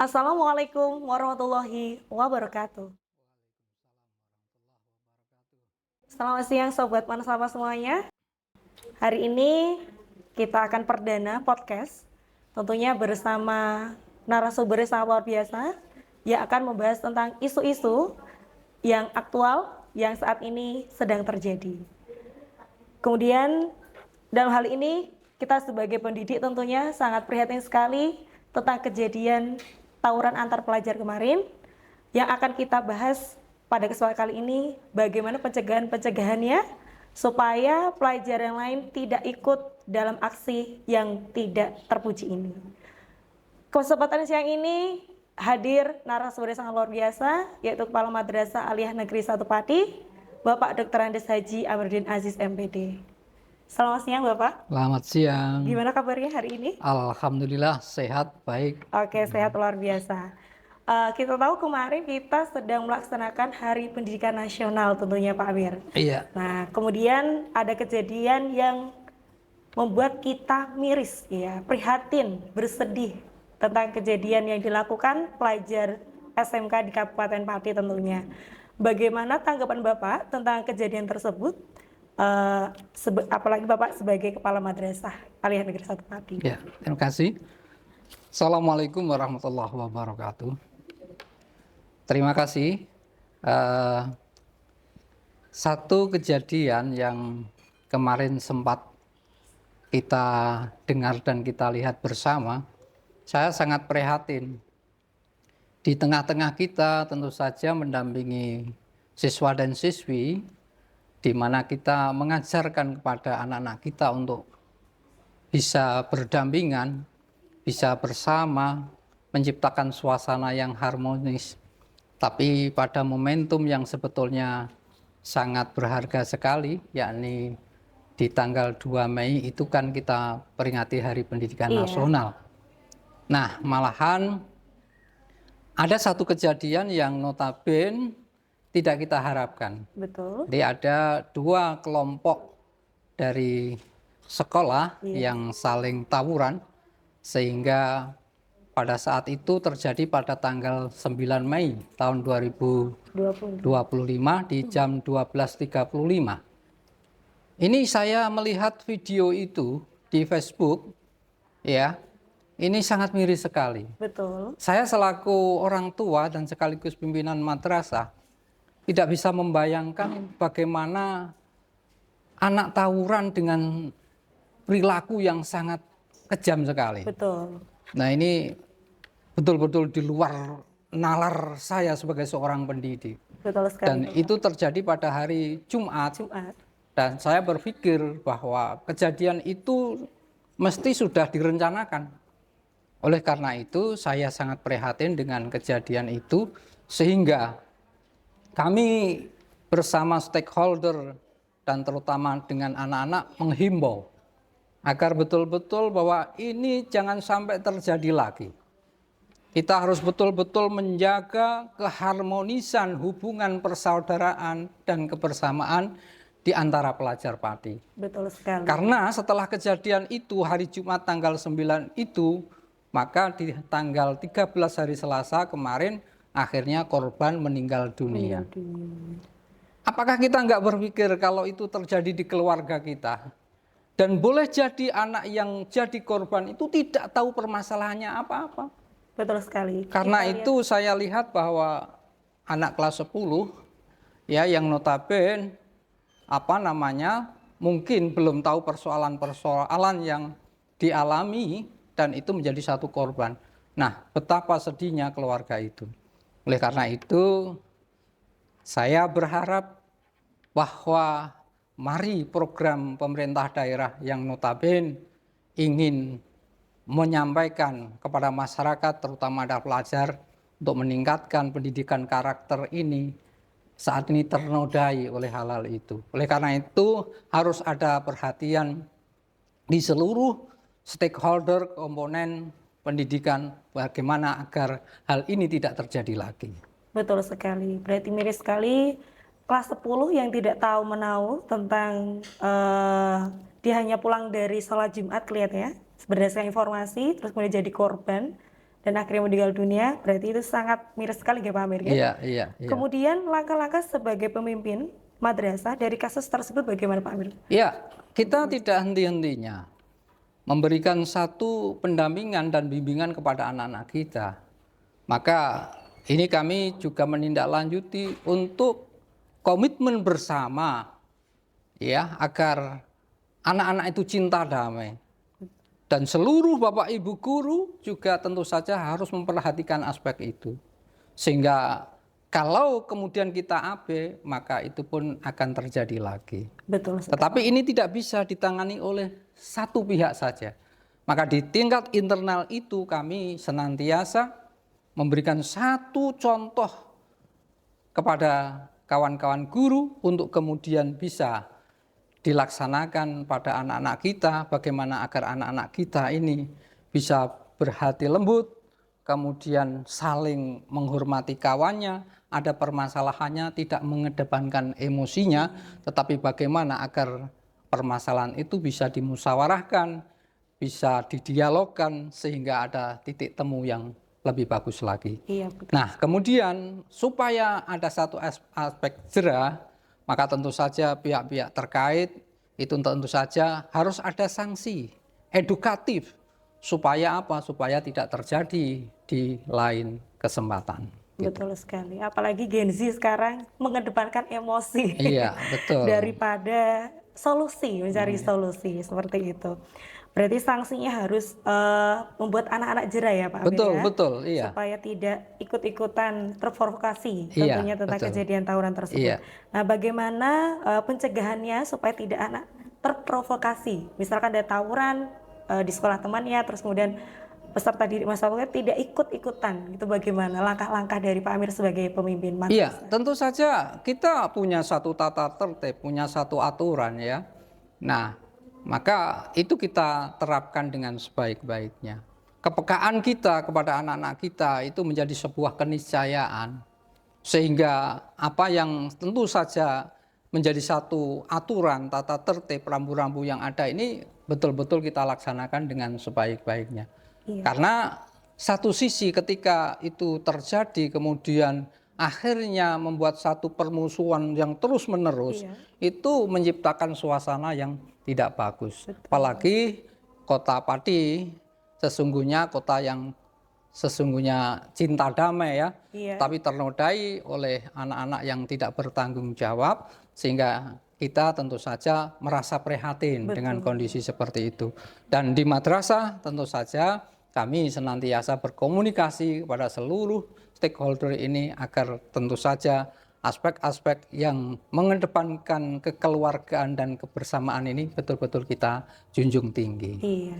Assalamualaikum warahmatullahi wabarakatuh. Selamat siang Sobat Manasaba semuanya. Hari ini kita akan perdana podcast, tentunya bersama narasumber yang sangat luar biasa yang akan membahas tentang isu-isu yang aktual yang saat ini sedang terjadi. Kemudian dalam hal ini kita sebagai pendidik tentunya sangat prihatin sekali tentang kejadian tawuran antar pelajar kemarin yang akan kita bahas pada kesempatan kali ini, bagaimana pencegahannya supaya pelajar yang lain tidak ikut dalam aksi yang tidak terpuji ini. Kesempatan siang ini hadir narasumber yang sangat luar biasa, yaitu Kepala Madrasah Aliyah Negeri 1 Pati, Bapak Dr. Andes Haji Amiruddin Aziz MPD. Selamat siang Bapak. Selamat siang. Gimana kabarnya hari ini? Alhamdulillah sehat, baik. Oke, sehat luar biasa. Kita tahu kemarin kita sedang melaksanakan Hari Pendidikan Nasional tentunya Pak Amir. Iya. Nah, kemudian ada kejadian yang membuat kita miris, ya, prihatin, bersedih tentang kejadian yang dilakukan pelajar SMK di Kabupaten Pati tentunya. Bagaimana tanggapan Bapak tentang kejadian tersebut? Apalagi Bapak sebagai Kepala Madrasah Aliyah Negeri 1 Pati. Ya, terima kasih. Assalamualaikum warahmatullahi wabarakatuh. Terima kasih. Satu kejadian yang kemarin sempat kita dengar dan kita lihat bersama, saya sangat prihatin. Di tengah-tengah kita tentu saja mendampingi siswa dan siswi, di mana kita mengajarkan kepada anak-anak kita untuk bisa berdampingan, bisa bersama, menciptakan suasana yang harmonis. Tapi pada momentum yang sebetulnya sangat berharga sekali, yakni di tanggal 2 Mei itu kan kita peringati Hari Pendidikan Nasional. Nah, malahan ada satu kejadian yang notabene tidak kita harapkan. Betul. Jadi ada dua kelompok dari sekolah yang saling tawuran, sehingga pada saat itu terjadi pada tanggal 9 Mei tahun 2025 di jam 12.35. Ini saya melihat video itu di Facebook, ya, ini sangat miris sekali. Betul. Saya selaku orang tua dan sekaligus pimpinan madrasah tidak bisa membayangkan bagaimana anak tawuran dengan perilaku yang sangat kejam sekali. Betul. Nah, ini betul-betul di luar nalar saya sebagai seorang pendidik. Betul sekali. Dan itu terjadi pada hari Jumat. Dan saya berpikir bahwa kejadian itu mesti sudah direncanakan. Oleh karena itu, saya sangat prihatin dengan kejadian itu, sehingga kami bersama stakeholder dan terutama dengan anak-anak menghimbau agar betul-betul bahwa ini jangan sampai terjadi lagi. Kita harus betul-betul menjaga keharmonisan hubungan persaudaraan dan kebersamaan di antara pelajar Pati. Betul sekali. Karena setelah kejadian itu hari Jumat tanggal 9 itu, maka di tanggal 13 hari Selasa kemarin akhirnya korban meninggal dunia. Apakah kita nggak berpikir kalau itu terjadi di keluarga kita? Dan boleh jadi anak yang jadi korban itu tidak tahu permasalahannya apa-apa. Betul sekali. Karena itu saya lihat bahwa anak kelas 10 ya yang notabene mungkin belum tahu persoalan-persoalan yang dialami dan itu menjadi satu korban. Nah, betapa sedihnya keluarga itu. Oleh karena itu saya berharap bahwa mari program pemerintah daerah yang notabene ingin menyampaikan kepada masyarakat, terutama ada pelajar, untuk meningkatkan pendidikan karakter ini, saat ini ternodai oleh hal-hal itu. Oleh karena itu harus ada perhatian di seluruh stakeholder komponen pendidikan, bagaimana agar hal ini tidak terjadi lagi. Betul sekali, berarti miris sekali kelas 10 yang tidak tahu menahu tentang dia hanya pulang dari sholat Jumat kelihatannya berdasarkan informasi terus kemudian jadi korban dan akhirnya meninggal dunia, berarti itu sangat miris sekali ya Pak Amir ya. Iya, iya, iya. Kemudian langkah-langkah sebagai pemimpin madrasah dari kasus tersebut bagaimana Pak Amir? Iya, kita tidak henti-hentinya memberikan satu pendampingan dan bimbingan kepada anak-anak kita. Maka ini kami juga menindaklanjuti untuk komitmen bersama ya agar anak-anak itu cinta damai. Dan seluruh Bapak Ibu guru juga tentu saja harus memperhatikan aspek itu. Sehingga kalau kemudian kita abe, maka itu pun akan terjadi lagi. Betul. Tetapi ini tidak bisa ditangani oleh satu pihak saja. Maka di tingkat internal itu kami senantiasa memberikan satu contoh kepada kawan-kawan guru untuk kemudian bisa dilaksanakan pada anak-anak kita, bagaimana agar anak-anak kita ini bisa berhati lembut, kemudian saling menghormati kawannya, ada permasalahannya tidak mengedepankan emosinya, tetapi bagaimana agar permasalahan itu bisa dimusyawarahkan, bisa didialogkan sehingga ada titik temu yang lebih bagus lagi. Iya, betul. Nah, kemudian supaya ada satu aspek jera, maka tentu saja pihak-pihak terkait itu tentu saja harus ada sanksi edukatif supaya apa? Supaya tidak terjadi di lain kesempatan. Betul sekali. Apalagi Gen Z sekarang mengedepankan emosi. Iya, betul. Daripada solusi, mencari solusi seperti itu. Berarti sanksinya harus membuat anak-anak jera ya Pak Amir Betul, ya? betul, iya. Supaya tidak ikut-ikutan terprovokasi Iya, tentunya tentang betul. kejadian tawuran tersebut. Iya. Nah, bagaimana pencegahannya supaya tidak anak terprovokasi? Misalkan ada tawuran di sekolah temannya, terus kemudian peserta didik masyarakat tidak ikut-ikutan. Itu bagaimana langkah-langkah dari Pak Amir sebagai pemimpin madrasah? Iya, tentu saja kita punya satu tata tertib, punya satu aturan ya. Nah, maka itu kita terapkan dengan sebaik-baiknya. Kepekaan kita kepada anak-anak kita itu menjadi sebuah keniscayaan. Sehingga apa yang tentu saja menjadi satu aturan, tata tertib, rambu-rambu yang ada ini betul-betul kita laksanakan dengan sebaik-baiknya. Iya. Karena satu sisi ketika itu terjadi kemudian akhirnya membuat satu permusuhan yang terus-menerus, Iya. itu menciptakan suasana yang tidak bagus. Apalagi kota Pati sesungguhnya kota yang sesungguhnya cinta damai ya, Iya. tapi ternodai oleh anak-anak yang tidak bertanggung jawab sehingga kita tentu saja merasa prihatin dengan kondisi seperti itu. Dan di madrasah tentu saja kami senantiasa berkomunikasi kepada seluruh stakeholder ini agar tentu saja aspek-aspek yang mengedepankan kekeluargaan dan kebersamaan ini betul-betul kita junjung tinggi. Iya.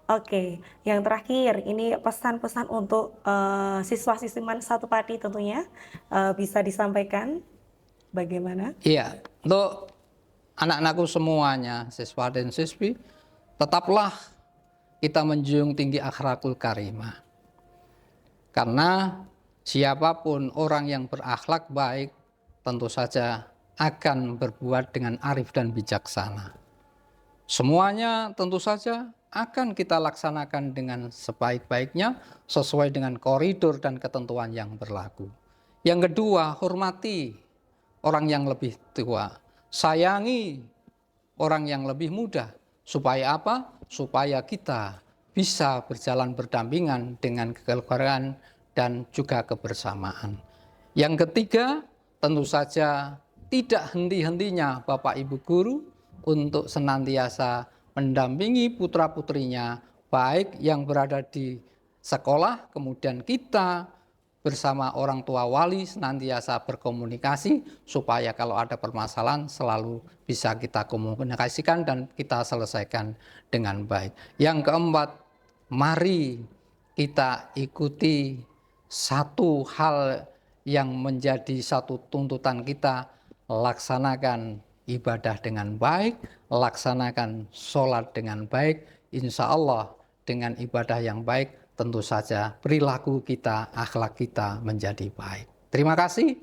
Oke, yang terakhir ini pesan-pesan untuk siswa-siswi Satu Pati tentunya bisa disampaikan bagaimana? Iya, untuk anak-anakku semuanya, siswa dan siswi, tetaplah kita menjunjung tinggi akhlakul karimah. Karena siapapun orang yang berakhlak baik, tentu saja akan berbuat dengan arif dan bijaksana. Semuanya tentu saja akan kita laksanakan dengan sebaik-baiknya sesuai dengan koridor dan ketentuan yang berlaku. Yang kedua, hormati orang yang lebih tua. Sayangi orang yang lebih muda. Supaya apa? Supaya kita bisa berjalan berdampingan dengan kekeluargaan dan juga kebersamaan. Yang ketiga, tentu saja tidak henti-hentinya Bapak Ibu Guru untuk senantiasa mendampingi putra-putrinya, baik yang berada di sekolah, kemudian kita bersama orang tua wali senantiasa berkomunikasi supaya kalau ada permasalahan selalu bisa kita komunikasikan dan kita selesaikan dengan baik. Yang keempat, mari kita ikuti satu hal yang menjadi satu tuntutan kita, laksanakan ibadah dengan baik, laksanakan sholat dengan baik, insya Allah dengan ibadah yang baik tentu saja perilaku kita, akhlak kita menjadi baik. Terima kasih,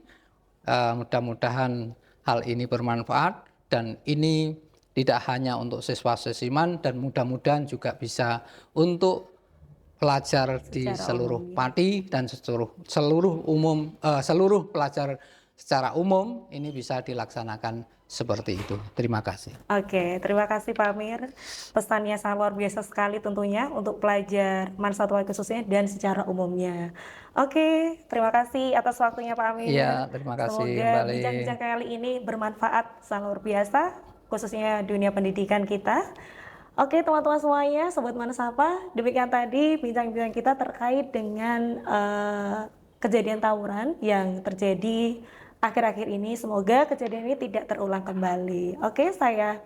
mudah-mudahan hal ini bermanfaat dan ini tidak hanya untuk siswa sesiman dan mudah-mudahan juga bisa untuk pelajar di Secara seluruh umum, ya. Pati dan seluruh pelajar secara umum ini bisa dilaksanakan seperti itu. Terima kasih. Oke, terima kasih Pak Amir. Pesannya sangat luar biasa sekali tentunya untuk pelajar Mansatwa khususnya dan secara umumnya. Oke, terima kasih atas waktunya Pak Amir. Iya, terima kasih Semoga kembali. bincang-bincang kali ini bermanfaat sangat luar biasa, khususnya dunia pendidikan kita. Oke, teman-teman semuanya, Sobat Manasapa, demikian tadi bincang-bincang kita terkait dengan kejadian tawuran yang terjadi akhir-akhir ini. Semoga kejadian ini tidak terulang kembali. Oke, saya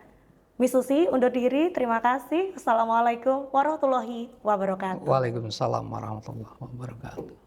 Misusi undur diri. Terima kasih. Assalamualaikum warahmatullahi wabarakatuh. Waalaikumsalam warahmatullahi wabarakatuh.